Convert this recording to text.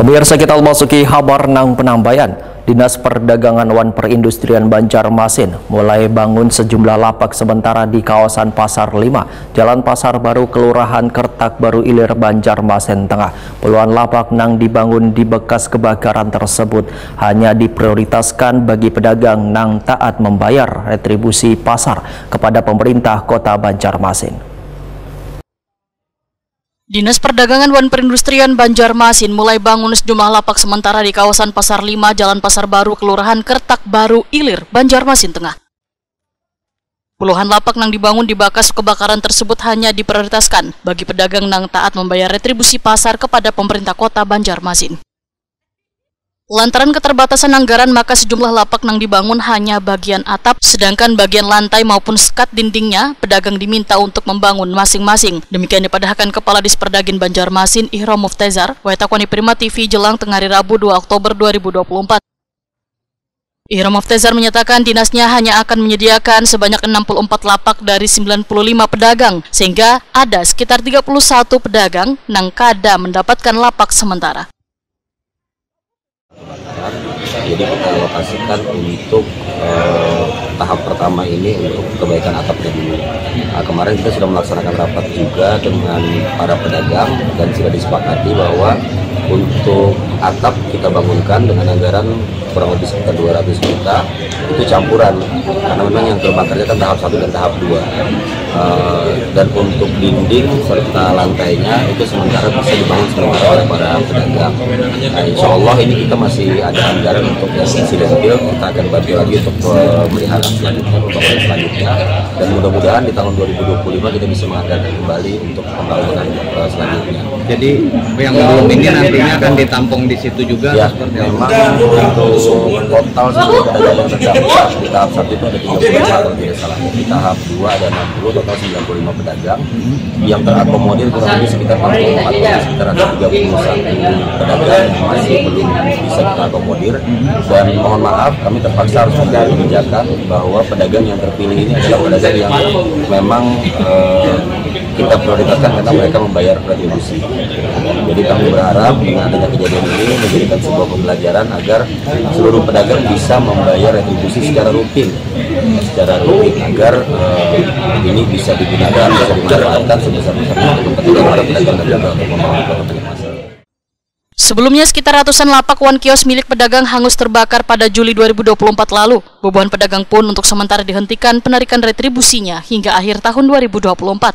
Pemirsa, kita memasuki kabar nang penambayan. Dinas Perdagangan wan Perindustrian Banjarmasin mulai bangun sejumlah lapak sementara di kawasan Pasar 5, Jalan Pasar Baru, Kelurahan Kertak Baru Ilir, Banjarmasin Tengah. Puluhan lapak nang dibangun di bekas kebakaran tersebut hanya diprioritaskan bagi pedagang nang taat membayar retribusi pasar kepada pemerintah Kota Banjarmasin. Dinas Perdagangan wan Perindustrian Banjarmasin mulai bangun sejumlah lapak sementara di kawasan Pasar 5, Jalan Pasar Baru, Kelurahan Kertak Baru Ilir, Banjarmasin Tengah. Puluhan lapak nang dibangun di bekas kebakaran tersebut hanya diprioritaskan bagi pedagang nang taat membayar retribusi pasar kepada pemerintah Kota Banjarmasin. Lantaran keterbatasan anggaran, maka sejumlah lapak nang dibangun hanya bagian atap, sedangkan bagian lantai maupun sekat dindingnya pedagang diminta untuk membangun masing-masing. Demikian dipadahkan Kepala Disperdagin Banjarmasin Ihram Muftezar, Waitakoni Prima TV Jelang tengah hari Rabu 2 Oktober 2024. Ihram Muftezar menyatakan dinasnya hanya akan menyediakan sebanyak 64 lapak dari 95 pedagang, sehingga ada sekitar 31 pedagang nang kada mendapatkan lapak sementara. Jadi kita alokasikan untuk tahap pertama ini untuk kebaikan atapnya dulu. Kemarin kita sudah melaksanakan rapat juga dengan para pedagang dan sudah disepakati bahwa untuk atap kita bangunkan dengan anggaran kurang lebih sekitar 200 juta, itu campuran karena memang yang terbakarnya kan tahap 1 dan tahap 2. Dan untuk dinding serta lantainya itu sementara bisa dibangun sementara oleh para pedagang. Nah, insya Allah ini kita masih ada anggaran untuk yang insidentil, kita akan bantu lagi untuk pemeliharaan selanjutnya, pembangunan selanjutnya, dan mudah-mudahan di tahun 2025 kita bisa menganggarkan kembali untuk pembangunan selanjutnya. Jadi yang belum ini nantinya akan ditampung di situ juga? Ya, memang untuk total seluruh pedagang yang terdaftar di tahap 1 itu ada 35 kalau tidak salah. Di tahap 2 ada 60, total 95 pedagang. Yang terakomodir kurang lebih sekitar 44, jadi sekitar ada 31 pedagang yang masih belum bisa kita akomodir. Dan mohon maaf, kami terpaksa harus mengambil kebijakan bahwa pedagang yang terpilih ini adalah pedagang yang memang kita prioritaskan karena mereka membayar retribusi. Jadi kami berharap dengan adanya kejadian ini menjadikan sebuah pembelajaran agar seluruh pedagang bisa membayar retribusi secara rutin agar ini bisa digunakan, bisa dimanfaatkan sebesar-besarnya untuk kepentingan para pedagang dan juga untuk membangun Kota Banjarmasin. Sebelumnya, sekitar ratusan lapak wan kios milik pedagang hangus terbakar pada Juli 2024 lalu. Beberapa pedagang pun untuk sementara dihentikan penarikan retribusinya hingga akhir tahun 2024.